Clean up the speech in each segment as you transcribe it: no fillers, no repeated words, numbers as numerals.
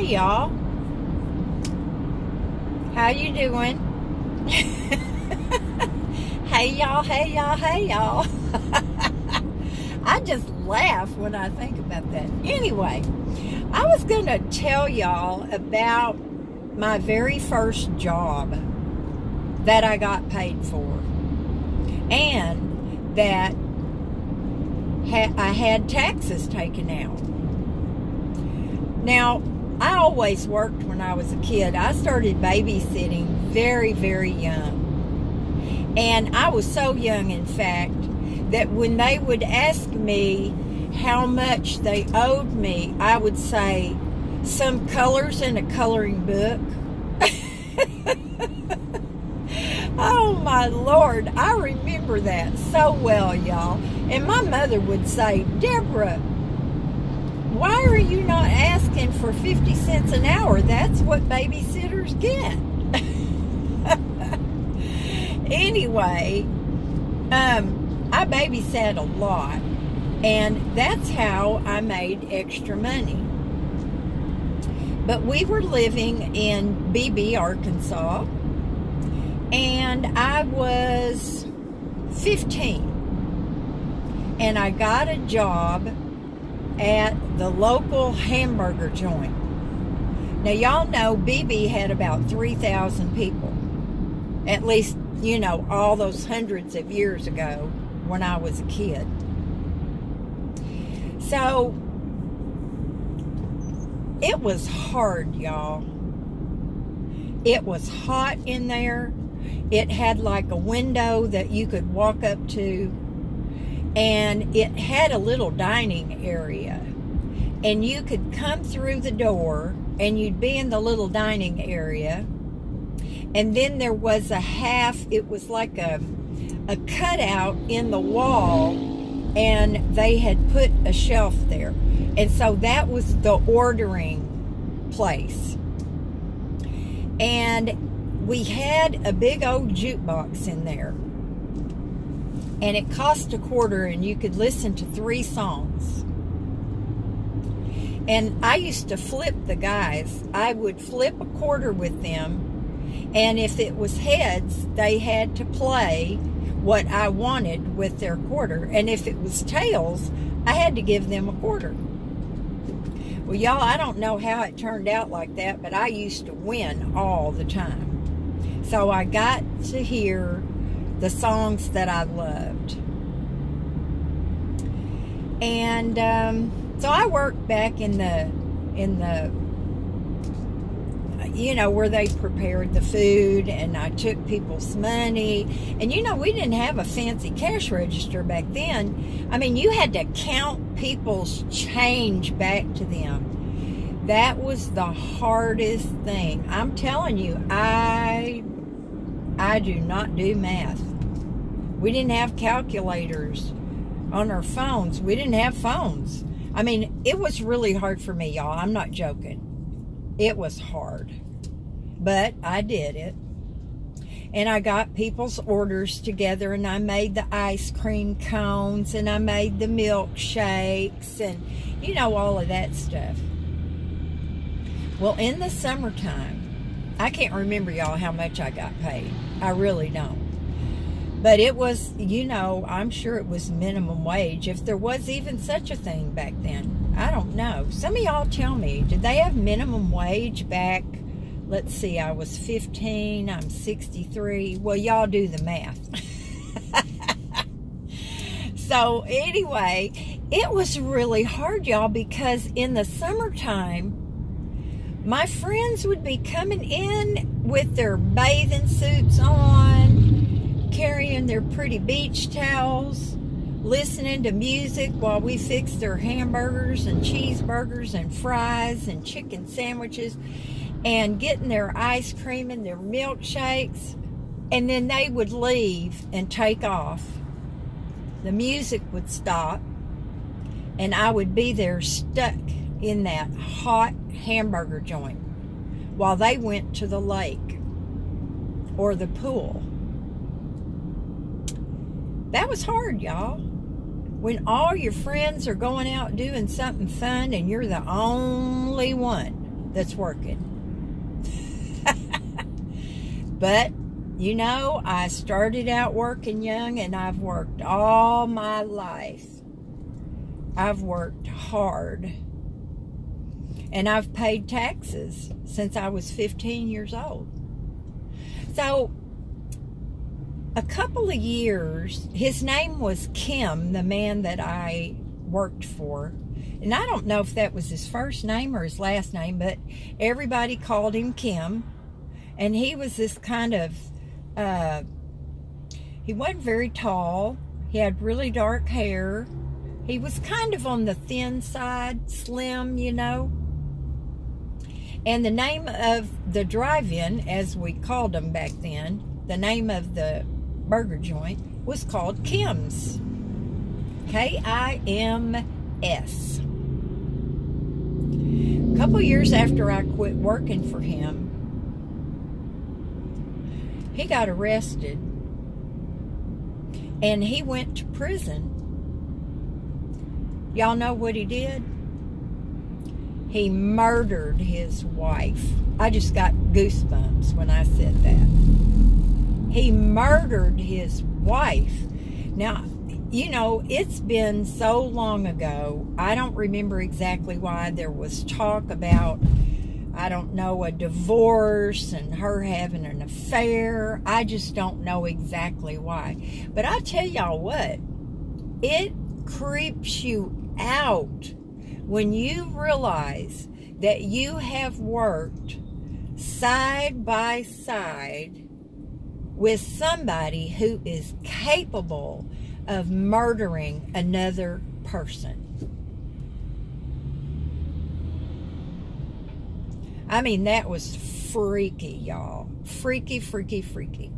y'all. How you doing? Hey y'all, hey y'all, hey y'all. I just laugh when I think about that. Anyway, I was going to tell y'all about my very first job that I got paid for, and that I had taxes taken out. Now, I always worked when I was a kid. I started babysitting very, very young. And I was so young, in fact, that when they would ask me how much they owed me, I would say, some colors in a coloring book. Oh, my Lord. I remember that so well, y'all. And my mother would say, Deborah, why are you not asking for 50 cents an hour? That's what babysitters get. Anyway, I babysat a lot, and that's how I made extra money. But we were living in Beebe, Arkansas, and I was 15, and I got a job at the local hamburger joint. Now, y'all know Beebe had about 3,000 people. At least, you know, all those hundreds of years ago when I was a kid. So, it was hard, y'all. It was hot in there. It had like a window that you could walk up to. And it had a little dining area, and you could come through the door and you'd be in the little dining area, and then there was it was like a cutout in the wall, and they had put a shelf there, and so that was the ordering place. And we had a big old jukebox in there. And it cost $0.25, and you could listen to 3 songs. And I used to flip the guys. I would flip $0.25 with them, and if it was heads, they had to play what I wanted with their $0.25. And if it was tails, I had to give them $0.25. Well, y'all, I don't know how it turned out like that, but I used to win all the time. So I got to hear the songs that I loved. And so I worked back in the you know, where they prepared the food, and I took people's money. And you know, we didn't have a fancy cash register back then. I mean, you had to count people's change back to them. That was the hardest thing. I'm telling you, I do not do math. We didn't have calculators on our phones. We didn't have phones. I mean, it was really hard for me, y'all. I'm not joking. It was hard. But I did it. And I got people's orders together, and I made the ice cream cones, and I made the milkshakes, and, you know, all of that stuff. Well, in the summertime, I can't remember, y'all, how much I got paid. I really don't. But it was, you know, I'm sure it was minimum wage, if there was even such a thing back then. I don't know. Some of y'all tell me, did they have minimum wage back? Let's see, I was 15, I'm 63. Well, y'all do the math. So, anyway, it was really hard, y'all, because in the summertime, my friends would be coming in with their bathing suits on, carrying their pretty beach towels, listening to music while we fixed their hamburgers and cheeseburgers and fries and chicken sandwiches, and getting their ice cream and their milkshakes. And then they would leave and take off. The music would stop, and I would be there stuck in that hot hamburger joint while they went to the lake or the pool. That was hard, y'all. When all your friends are going out doing something fun and you're the only one that's working. But, you know, I started out working young, and I've worked all my life. I've worked hard. And I've paid taxes since I was 15 years old. So, a couple of years, his name was Kim, the man that I worked for. And I don't know if that was his first name or his last name, but everybody called him Kim. And he was this kind of, he wasn't very tall. He had really dark hair. He was kind of on the thin side, slim, you know. And the name of the drive-in, as we called them back then, the name of the burger joint was called Kim's. K-I-M-S. A couple years after I quit working for him, he got arrested and he went to prison. Y'all know what he did? He murdered his wife. I just got goosebumps when I said that. He murdered his wife. Now, you know, it's been so long ago, I don't remember exactly why. There was talk about, I don't know, a divorce and her having an affair. I just don't know exactly why. But I tell y'all what, it creeps you out when you realize that you have worked side by side with somebody who is capable of murdering another person. I mean, that was freaky, y'all. Freaky, freaky, freaky.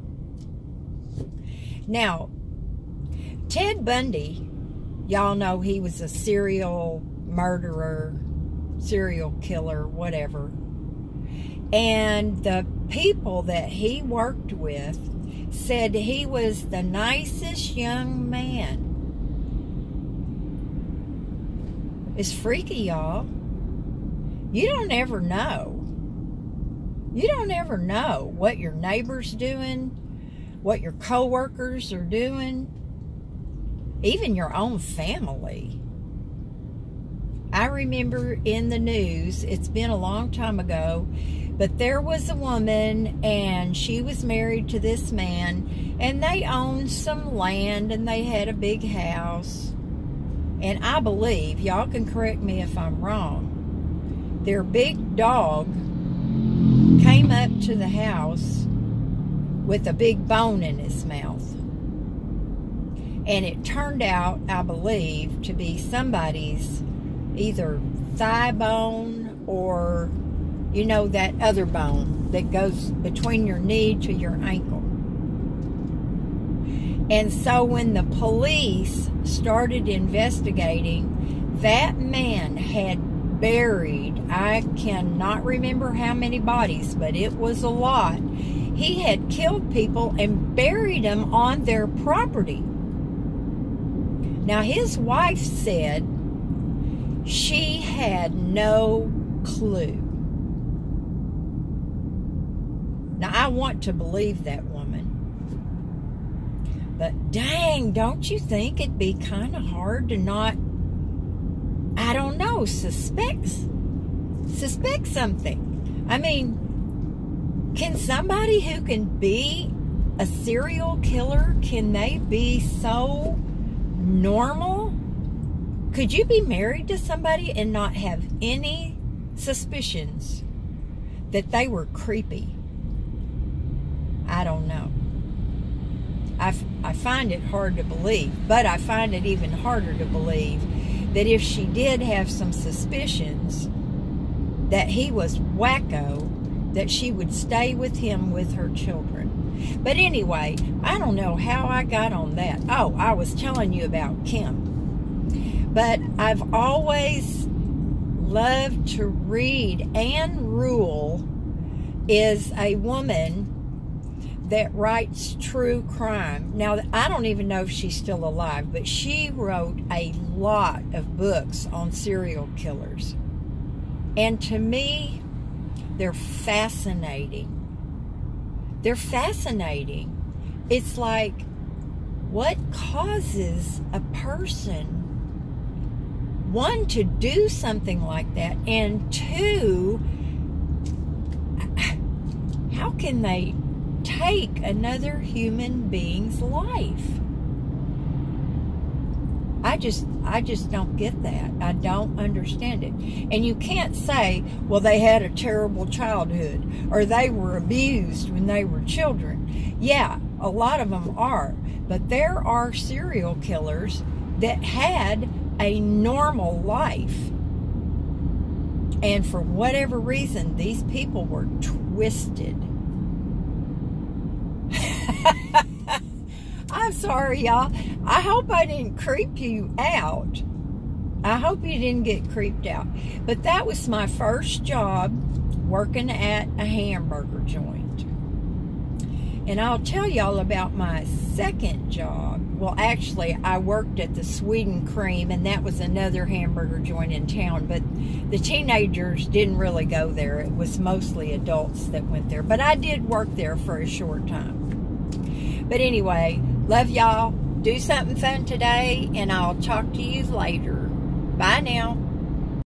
Now, Ted Bundy, y'all know he was a serial murderer, serial killer, whatever. And the people that he worked with said he was the nicest young man. It's freaky, y'all. You don't ever know. You don't ever know what your neighbor's doing, what your co-workers are doing, even your own family. I remember in the news, it's been a long time ago, but there was a woman and she was married to this man and they owned some land and they had a big house. And I believe, y'all can correct me if I'm wrong, their big dog came up to the house with a big bone in his mouth. And it turned out, I believe, to be somebody's either thigh bone or, you know, that other bone that goes between your knee to your ankle. And so when the police started investigating, that man had buried, I cannot remember how many bodies, but it was a lot. He had killed people and buried them on their property. Now, his wife said she had no clue. Now, I want to believe that woman. But dang, don't you think it'd be kind of hard to not, I don't know, suspect something? I mean, can somebody who can be a serial killer, can they be so normal? Could you be married to somebody and not have any suspicions that they were creepy? I don't know. I find it hard to believe, but I find it even harder to believe that if she did have some suspicions that he was wacko, that she would stay with him with her children. But anyway, I don't know how I got on that. Oh, I was telling you about Kim. But I've always loved to read. Anne Rule is a woman that writes true crime. Now, I don't even know if she's still alive, but she wrote a lot of books on serial killers. And to me, they're fascinating. They're fascinating. It's like, what causes a person, one, to do something like that, and two, how can they take another human being's life? I just don't get that. I don't understand it. And you can't say, well, they had a terrible childhood, or they were abused when they were children. Yeah, a lot of them are. But there are serial killers that had a normal life. And for whatever reason, these people were twisted. I'm sorry, y'all. I hope I didn't creep you out. I hope you didn't get creeped out. But that was my first job, working at a hamburger joint. And I'll tell y'all about my second job. Well, actually, I worked at the Sweden Cream, and that was another hamburger joint in town. But the teenagers didn't really go there. It was mostly adults that went there. But I did work there for a short time. But anyway, love y'all. Do something fun today, and I'll talk to you later. Bye now.